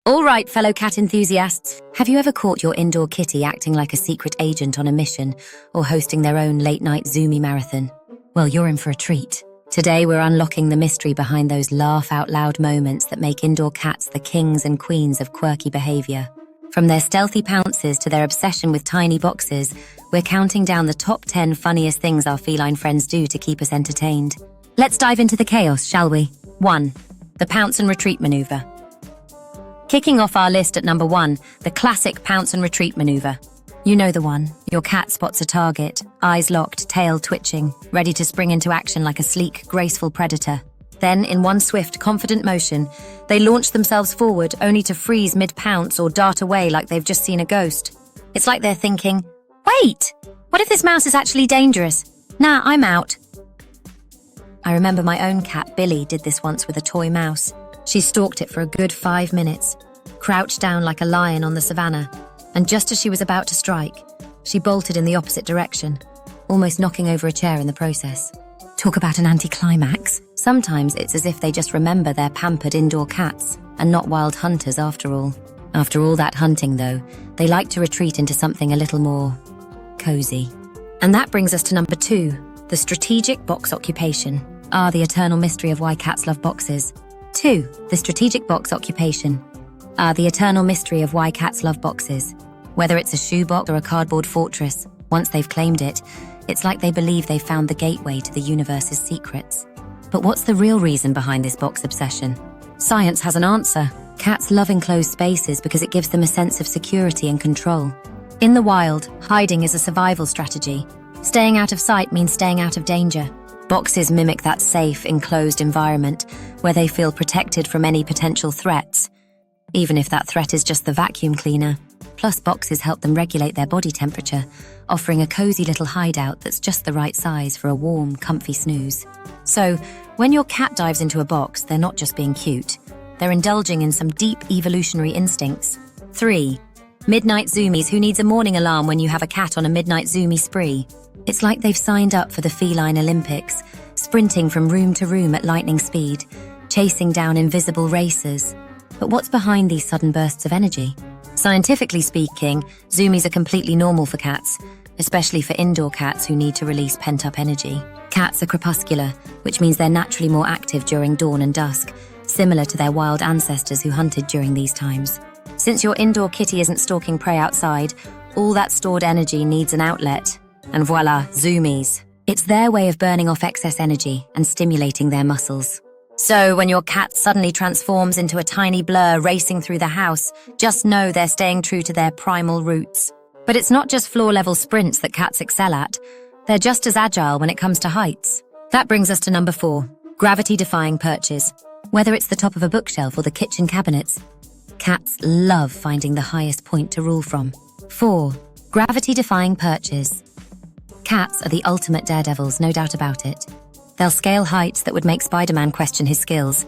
All right, fellow cat enthusiasts, have you ever caught your indoor kitty acting like a secret agent on a mission or hosting their own late-night Zoomie marathon? Well, you're in for a treat. Today, we're unlocking the mystery behind those laugh-out-loud moments that make indoor cats the kings and queens of quirky behavior. From their stealthy pounces to their obsession with tiny boxes, we're counting down the top 10 funniest things our feline friends do to keep us entertained. Let's dive into the chaos, shall we? 1. The pounce-and-retreat maneuver. Kicking off our list at number 1, the classic pounce-and-retreat maneuver. You know the one. Your cat spots a target, eyes locked, tail twitching, ready to spring into action like a sleek, graceful predator. Then, in one swift, confident motion, they launch themselves forward only to freeze mid-pounce or dart away like they've just seen a ghost. It's like they're thinking, wait, what if this mouse is actually dangerous? Nah, I'm out. I remember my own cat, Billy, did this once with a toy mouse. She stalked it for a good 5 minutes, crouched down like a lion on the savannah, and just as she was about to strike, she bolted in the opposite direction, almost knocking over a chair in the process. Talk about an anticlimax. Sometimes it's as if they just remember they're pampered indoor cats and not wild hunters after all. After all that hunting, though, they like to retreat into something a little more cozy. And that brings us to number 2, the strategic box occupation. The eternal mystery of why cats love boxes. 2. The strategic box occupation. The eternal mystery of why cats love boxes. Whether it's a shoebox or a cardboard fortress, once they've claimed it, it's like they believe they've found the gateway to the universe's secrets. But what's the real reason behind this box obsession? Science has an answer. Cats love enclosed spaces because it gives them a sense of security and control. In the wild, hiding is a survival strategy. Staying out of sight means staying out of danger. Boxes mimic that safe, enclosed environment where they feel protected from any potential threats, even if that threat is just the vacuum cleaner. Plus, boxes help them regulate their body temperature, offering a cozy little hideout that's just the right size for a warm, comfy snooze. So, when your cat dives into a box, they're not just being cute. They're indulging in some deep evolutionary instincts. 3. Midnight Zoomies. Who needs a morning alarm when you have a cat on a midnight Zoomie spree? It's like they've signed up for the feline Olympics, sprinting from room to room at lightning speed, chasing down invisible racers. But what's behind these sudden bursts of energy? Scientifically speaking, Zoomies are completely normal for cats, especially for indoor cats who need to release pent-up energy. Cats are crepuscular, which means they're naturally more active during dawn and dusk, similar to their wild ancestors who hunted during these times. Since your indoor kitty isn't stalking prey outside, all that stored energy needs an outlet. And voila, Zoomies. It's their way of burning off excess energy and stimulating their muscles. So when your cat suddenly transforms into a tiny blur racing through the house, just know they're staying true to their primal roots. But it's not just floor-level sprints that cats excel at. They're just as agile when it comes to heights. That brings us to number 4, gravity-defying perches. Whether it's the top of a bookshelf or the kitchen cabinets, cats love finding the highest point to rule from. 4. Gravity-defying perches. Cats are the ultimate daredevils, no doubt about it. They'll scale heights that would make Spider-Man question his skills,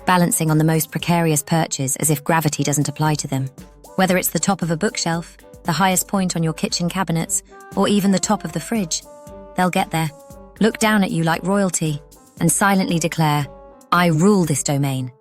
balancing on the most precarious perches as if gravity doesn't apply to them. Whether it's the top of a bookshelf, the highest point on your kitchen cabinets, or even the top of the fridge, they'll get there, look down at you like royalty, and silently declare, I rule this domain.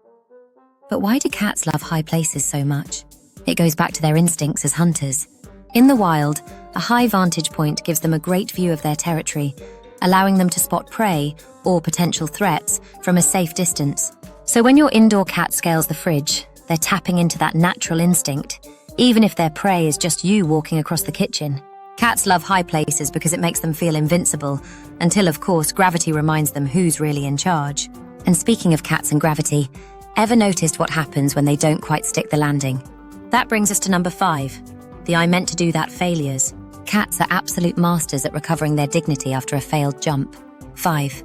But why do cats love high places so much? It goes back to their instincts as hunters. In the wild, a high vantage point gives them a great view of their territory, allowing them to spot prey or potential threats from a safe distance. So when your indoor cat scales the fridge, they're tapping into that natural instinct, even if their prey is just you walking across the kitchen. Cats love high places because it makes them feel invincible, until, of course, gravity reminds them who's really in charge. And speaking of cats and gravity, ever noticed what happens when they don't quite stick the landing? That brings us to number 5. The I meant to do that failures. Cats are absolute masters at recovering their dignity after a failed jump. 5.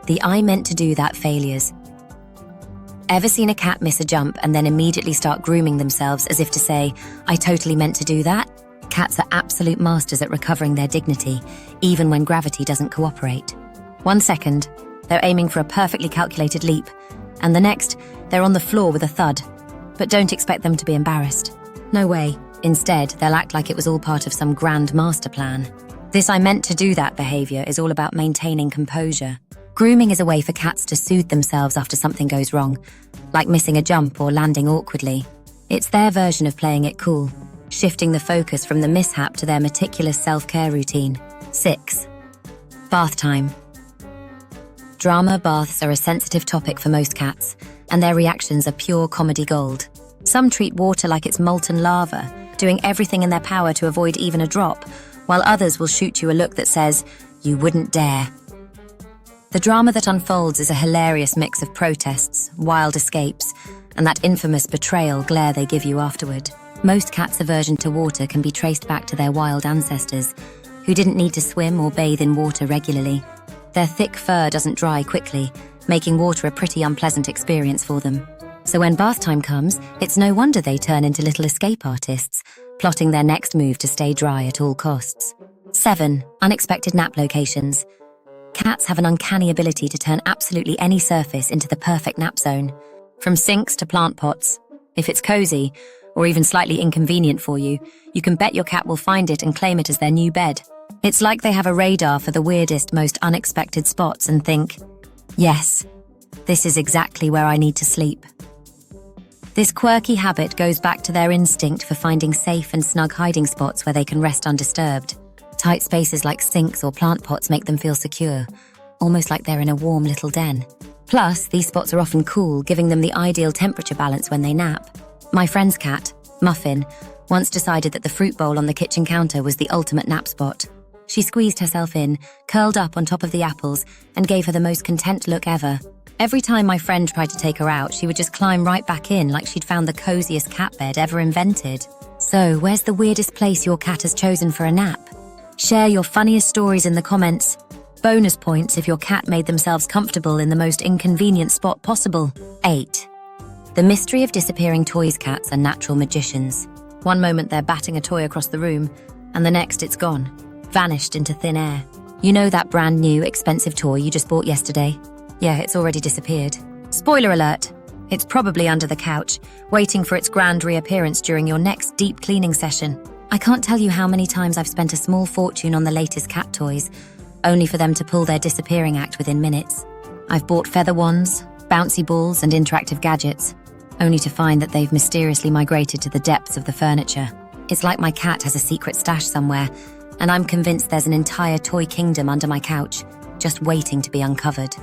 The I meant to do that failures. Ever seen a cat miss a jump and then immediately start grooming themselves as if to say, I totally meant to do that? Cats are absolute masters at recovering their dignity, even when gravity doesn't cooperate. 1 second, they're aiming for a perfectly calculated leap, and the next, they're on the floor with a thud. But don't expect them to be embarrassed. No way. Instead, they'll act like it was all part of some grand master plan. This I meant to do that behavior is all about maintaining composure. Grooming is a way for cats to soothe themselves after something goes wrong, like missing a jump or landing awkwardly. It's their version of playing it cool, shifting the focus from the mishap to their meticulous self-care routine. 6. Bath time. Drama baths are a sensitive topic for most cats, and their reactions are pure comedy gold. Some treat water like it's molten lava, doing everything in their power to avoid even a drop, while others will shoot you a look that says, "You wouldn't dare." The drama that unfolds is a hilarious mix of protests, wild escapes, and that infamous betrayal glare they give you afterward. Most cats' aversion to water can be traced back to their wild ancestors, who didn't need to swim or bathe in water regularly. Their thick fur doesn't dry quickly, making water a pretty unpleasant experience for them. So when bath time comes, it's no wonder they turn into little escape artists, plotting their next move to stay dry at all costs. 7. Unexpected nap locations. Cats have an uncanny ability to turn absolutely any surface into the perfect nap zone. From sinks to plant pots. If it's cozy, or even slightly inconvenient for you, you can bet your cat will find it and claim it as their new bed. It's like they have a radar for the weirdest, most unexpected spots and think, "Yes, this is exactly where I need to sleep." This quirky habit goes back to their instinct for finding safe and snug hiding spots where they can rest undisturbed. Tight spaces like sinks or plant pots make them feel secure, almost like they're in a warm little den. Plus, these spots are often cool, giving them the ideal temperature balance when they nap. My friend's cat, Muffin, once decided that the fruit bowl on the kitchen counter was the ultimate nap spot. She squeezed herself in, curled up on top of the apples, and gave her the most content look ever. Every time my friend tried to take her out, she would just climb right back in like she'd found the coziest cat bed ever invented. So, where's the weirdest place your cat has chosen for a nap? Share your funniest stories in the comments. Bonus points if your cat made themselves comfortable in the most inconvenient spot possible. 8. The mystery of disappearing toys. Cats are natural magicians. One moment they're batting a toy across the room, and the next it's gone, vanished into thin air. You know that brand new, expensive toy you just bought yesterday? Yeah, it's already disappeared. Spoiler alert! It's probably under the couch, waiting for its grand reappearance during your next deep cleaning session. I can't tell you how many times I've spent a small fortune on the latest cat toys, only for them to pull their disappearing act within minutes. I've bought feather wands, bouncy balls, and interactive gadgets, only to find that they've mysteriously migrated to the depths of the furniture. It's like my cat has a secret stash somewhere, and I'm convinced there's an entire toy kingdom under my couch, just waiting to be uncovered.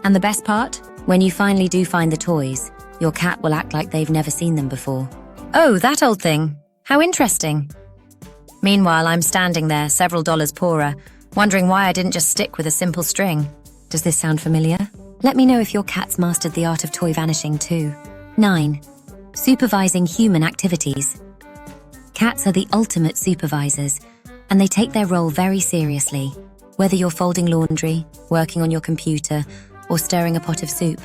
And the best part? When you finally do find the toys, your cat will act like they've never seen them before. "Oh, that old thing. How interesting." Meanwhile, I'm standing there, several dollars poorer, wondering why I didn't just stick with a simple string. Does this sound familiar? Let me know if your cat's mastered the art of toy vanishing too. 9. Supervising human activities. Cats are the ultimate supervisors, and they take their role very seriously. Whether you're folding laundry, working on your computer, or stirring a pot of soup,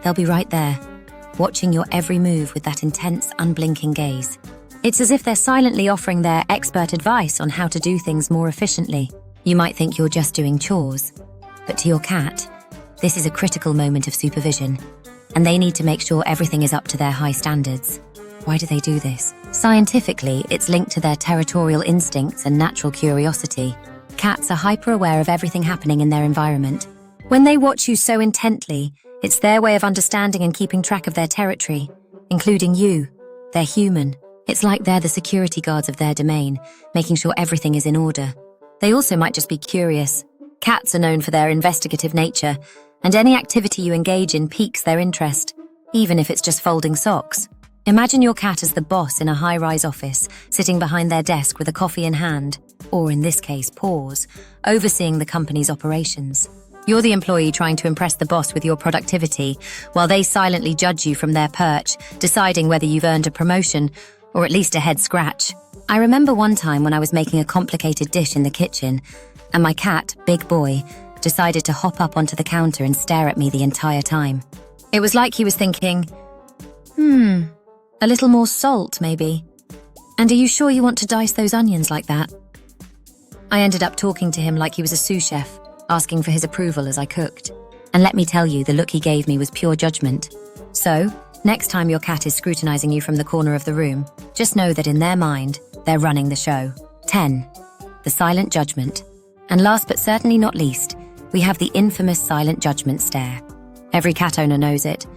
they'll be right there, watching your every move with that intense, unblinking gaze. It's as if they're silently offering their expert advice on how to do things more efficiently. You might think you're just doing chores, but to your cat, this is a critical moment of supervision, and they need to make sure everything is up to their high standards. Why do they do this? Scientifically, it's linked to their territorial instincts and natural curiosity. Cats are hyper-aware of everything happening in their environment. When they watch you so intently, it's their way of understanding and keeping track of their territory, including you. They're human. It's like they're the security guards of their domain, making sure everything is in order. They also might just be curious. Cats are known for their investigative nature, and any activity you engage in piques their interest, even if it's just folding socks. Imagine your cat as the boss in a high-rise office, sitting behind their desk with a coffee in hand, or in this case, paws, overseeing the company's operations. You're the employee trying to impress the boss with your productivity, while they silently judge you from their perch, deciding whether you've earned a promotion, or at least a head scratch. I remember one time when I was making a complicated dish in the kitchen, and my cat, Big Boy, decided to hop up onto the counter and stare at me the entire time. It was like he was thinking, a little more salt, maybe. And are you sure you want to dice those onions like that? I ended up talking to him like he was a sous chef, asking for his approval as I cooked. And let me tell you, the look he gave me was pure judgment. So, next time your cat is scrutinizing you from the corner of the room, just know that in their mind, they're running the show. 10. The silent judgment. And last but certainly not least, we have the infamous silent judgment stare. Every cat owner knows it.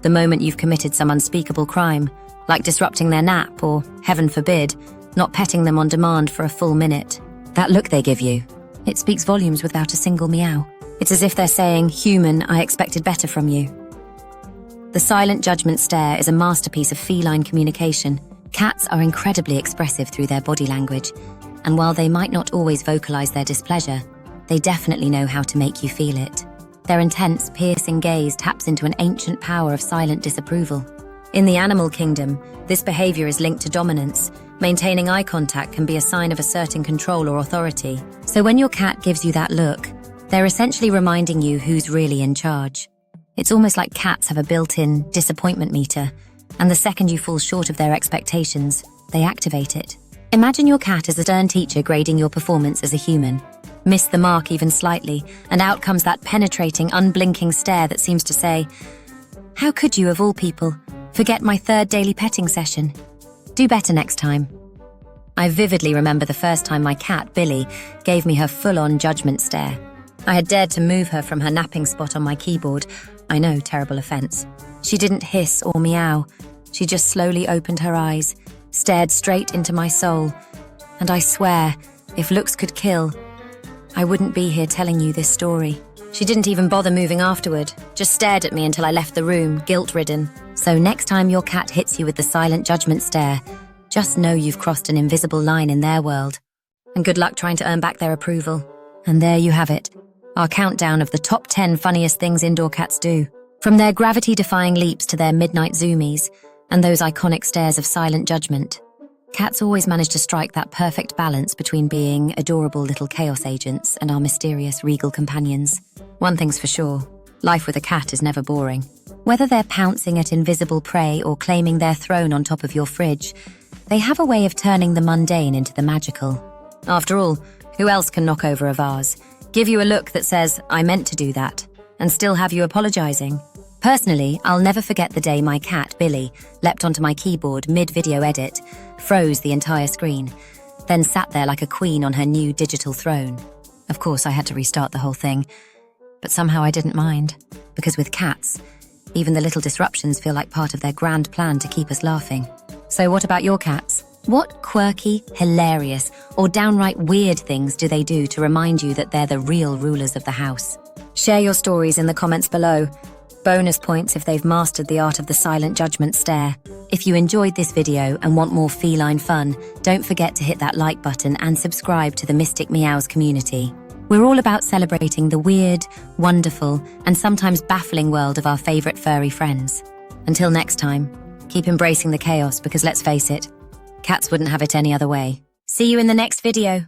The moment you've committed some unspeakable crime, like disrupting their nap or, heaven forbid, not petting them on demand for a full minute. That look they give you, it speaks volumes without a single meow. It's as if they're saying, "Human, I expected better from you." The silent judgment stare is a masterpiece of feline communication. Cats are incredibly expressive through their body language, and while they might not always vocalize their displeasure, they definitely know how to make you feel it. Their intense, piercing gaze taps into an ancient power of silent disapproval. In the animal kingdom, this behavior is linked to dominance. Maintaining eye contact can be a sign of asserting control or authority. So when your cat gives you that look, they're essentially reminding you who's really in charge. It's almost like cats have a built-in disappointment meter, and the second you fall short of their expectations, they activate it. Imagine your cat as a stern teacher grading your performance as a human. Miss the mark even slightly, and out comes that penetrating, unblinking stare that seems to say, "How could you, of all people, forget my third daily petting session? Do better next time." I vividly remember the first time my cat, Billy, gave me her full-on judgment stare. I had dared to move her from her napping spot on my keyboard. I know, terrible offense. She didn't hiss or meow. She just slowly opened her eyes, stared straight into my soul, and I swear, if looks could kill, I wouldn't be here telling you this story. She didn't even bother moving afterward, just stared at me until I left the room, guilt-ridden. So next time your cat hits you with the silent judgment stare, just know you've crossed an invisible line in their world. And good luck trying to earn back their approval. And there you have it, our countdown of the top 10 funniest things indoor cats do. From their gravity-defying leaps to their midnight zoomies, and those iconic stares of silent judgment. Cats always manage to strike that perfect balance between being adorable little chaos agents and our mysterious regal companions. One thing's for sure, life with a cat is never boring. Whether they're pouncing at invisible prey or claiming their throne on top of your fridge, they have a way of turning the mundane into the magical. After all, who else can knock over a vase, give you a look that says, "I meant to do that," and still have you apologizing? Personally, I'll never forget the day my cat, Billy, leapt onto my keyboard mid-video edit, froze the entire screen, then sat there like a queen on her new digital throne. Of course, I had to restart the whole thing, but somehow I didn't mind, because with cats, even the little disruptions feel like part of their grand plan to keep us laughing. So what about your cats? What quirky, hilarious, or downright weird things do they do to remind you that they're the real rulers of the house? Share your stories in the comments below. Bonus points if they've mastered the art of the silent judgment stare. If you enjoyed this video and want more feline fun, don't forget to hit that like button and subscribe to the Mystic Meows community. We're all about celebrating the weird, wonderful, and sometimes baffling world of our favorite furry friends. Until next time, keep embracing the chaos because let's face it, cats wouldn't have it any other way. See you in the next video.